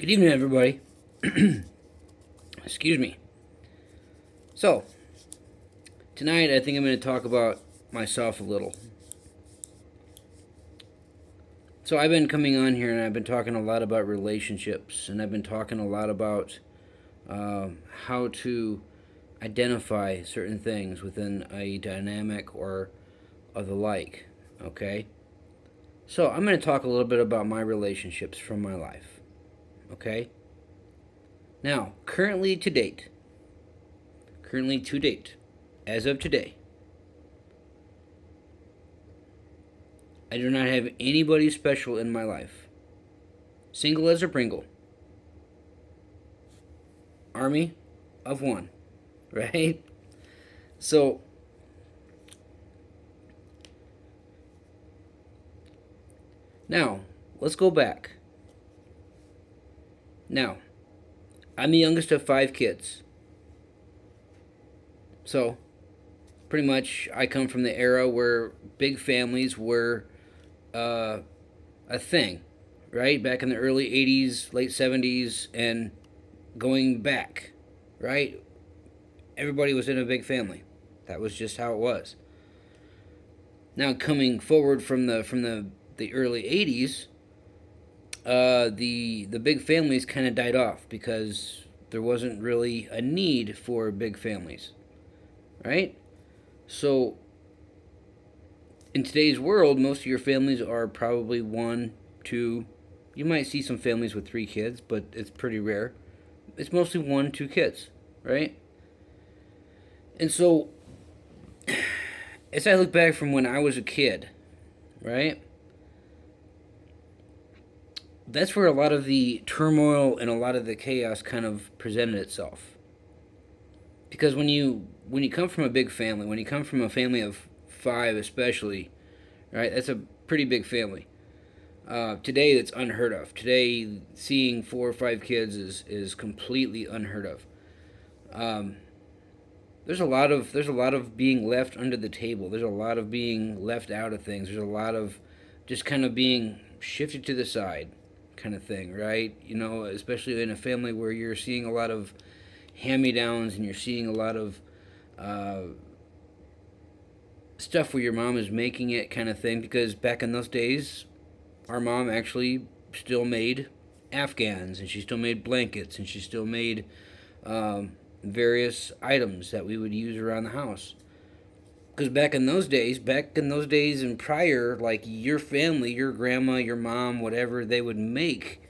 Good evening, everybody. Excuse me. So, tonight I think I'm going to talk about myself a little. So, I've been coming on here and I've been talking a lot about relationships, and I've been talking a lot about how to identify certain things within a dynamic or of the like. Okay? So, I'm going to talk a little bit about my relationships from my life. Okay? Now, currently to date, as of today, I do not have anybody special in my life. Single as a Pringle. Army of one, right? So, now, let's go back. Now, I'm the youngest of 5 kids. So, pretty much, I come from the era where big families were a thing, right? Back in the early 80s, late 70s, and going back, right? Everybody was in a big family. That was just how it was. Now, coming forward from the early 80s, the big families kind of died off because there wasn't really a need for big families, right? So in today's world, most of your families are probably one, two. You might see some families with 3 kids, but it's pretty rare. It's mostly 1, 2 kids, right? And so, as I look back from when I was a kid, right? That's where a lot of the turmoil and a lot of the chaos kind of presented itself. Because when you come from a big family, when you come from a family of 5 especially, right? That's a pretty big family. Today, that's unheard of. Today, seeing 4 or 5 kids is completely unheard of. Um, there's a lot of being left under the table. There's a lot of being left out of things. There's a lot of just kind of being shifted to the side, kind of thing, right? Especially in a family where you're seeing a lot of hand-me-downs and you're seeing a lot of uh, stuff where your mom is making it, kind of thing. Because back in those days, our mom actually still made Afghans, and she still made blankets, and she still made various items that we would use around the house. Because back in those days and prior, like your family, your grandma, your mom, whatever, they would make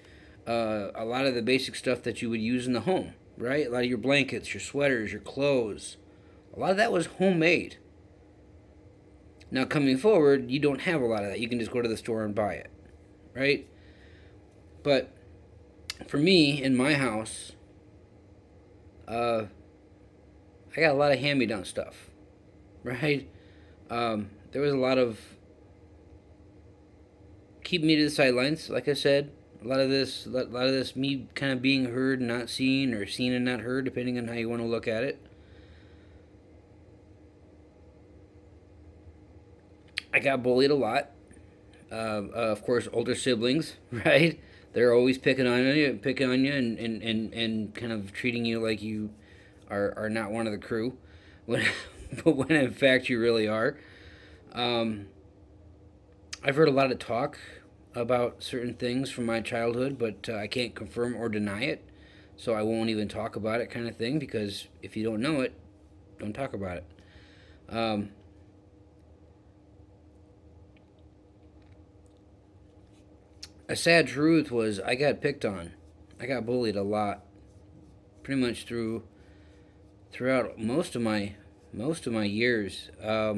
a lot of the basic stuff that you would use in the home, right? A lot of your blankets, your sweaters, your clothes. A lot of that was homemade. Now, coming forward, you don't have a lot of that. You can just go to the store and buy it, right? But for me, in my house, uh, I got a lot of hand-me-down stuff, right? There was a lot of keep me to the sidelines, like I said. A lot of this, me kind of being heard and not seen, or seen and not heard, depending on how you want to look at it. I got bullied a lot. Of course, older siblings, right? They're always picking on you, and kind of treating you like you are not one of the crew, when, but when in fact you really are. Um, I've heard a lot of talk about certain things from my childhood, but I can't confirm or deny it, so I won't even talk about it, kind of thing. Because if you don't know it, don't talk about it. Um, a sad truth was I got picked on. I got bullied a lot, pretty much throughout most of my years. I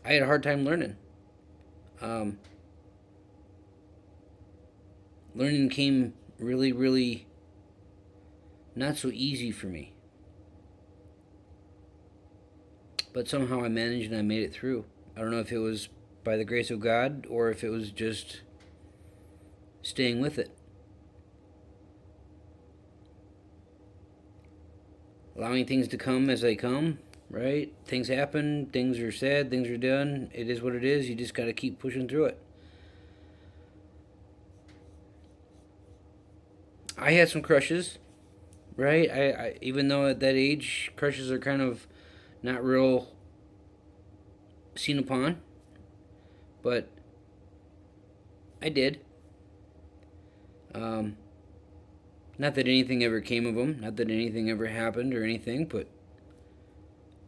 had a hard time learning. Um, Learning came really, really not so easy for me, but somehow I managed and I made it through. I don't know if it was by the grace of God or if it was just staying with it, allowing things to come as they come. Right? Things happen. Things are said. Things are done. It is what it is. You just got to keep pushing through it. I had some crushes, right? I even though at that age crushes are kind of not real seen upon, but I did. Um, Not that anything ever came of them, not that anything ever happened or anything, but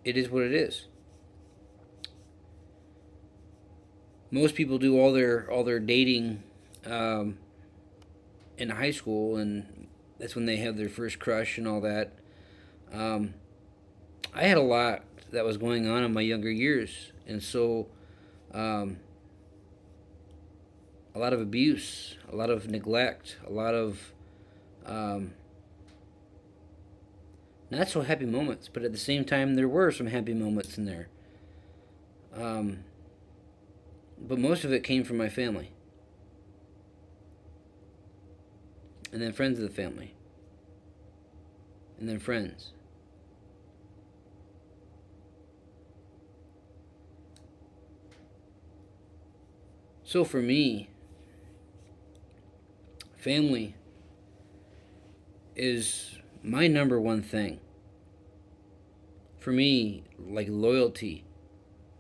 it is what it is. Most people do all their dating um, in high school, and that's when they have their first crush and all that. Um, I had a lot that was going on in my younger years, and so um, a lot of abuse, a lot of neglect, a lot of um, not so happy moments, but at the same time, there were some happy moments in there. Um, but most of it came from my family, and then friends of the family, and then friends. So for me, family is my number one thing. For me, like loyalty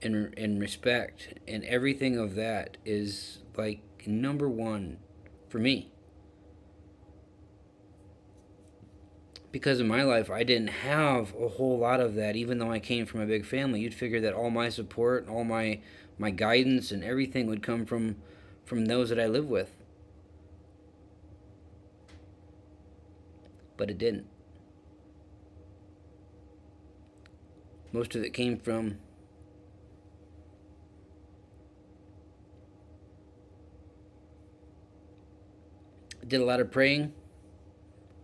and respect and everything of that is like number one for me. Because in my life, I didn't have a whole lot of that, even though I came from a big family. You'd figure that all my support and all my guidance and everything would come from those that I live with. But it didn't. Most of it came from did a lot of praying,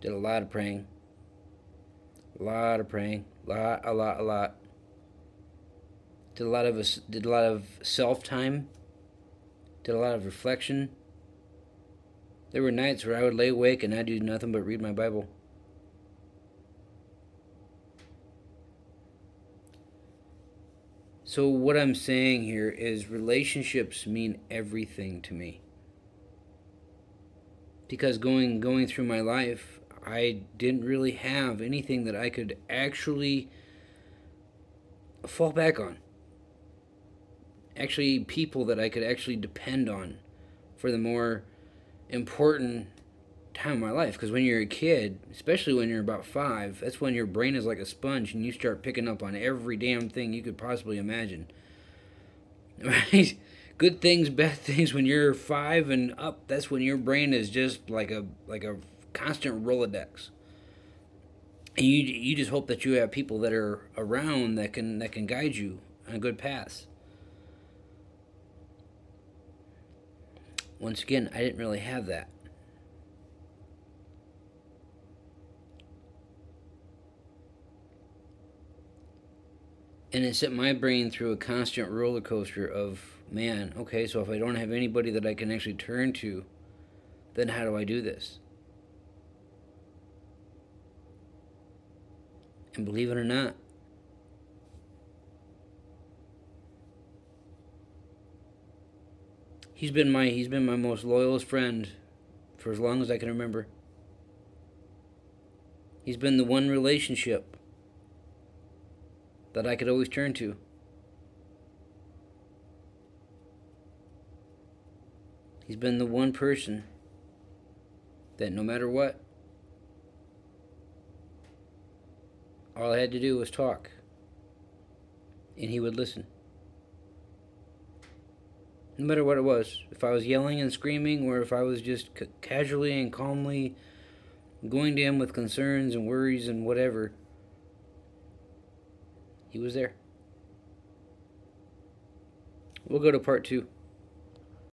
did a lot of praying, a lot of praying, a lot. Did a lot of self time, did a lot of reflection. There were nights where I would lay awake and I'd do nothing but read my Bible. So what I'm saying here is relationships mean everything to me. Because going through my life, I didn't really have anything that I could actually fall back on. Actually, people that I could actually depend on for the more important time of my life. Because when you're a kid, especially when you're about 5, that's when your brain is like a sponge and you start picking up on every damn thing you could possibly imagine. Right? Good things, bad things. When you're 5 and up, that's when your brain is just like a constant Rolodex. And you just hope that you have people that are around that can guide you on a good path. Once again, I didn't really have that. And it sent my brain through a constant roller coaster of, man, okay, so if I don't have anybody that I can actually turn to, then how do I do this? And believe it or not, he's been my most loyalist friend for as long as I can remember. He's been the one relationship that I could always turn to. He's been the one person that no matter what, all I had to do was talk, and he would listen. No matter what it was, if I was yelling and screaming, or if I was just casually and calmly going to him with concerns and worries and whatever, he was there. We'll go to part 2.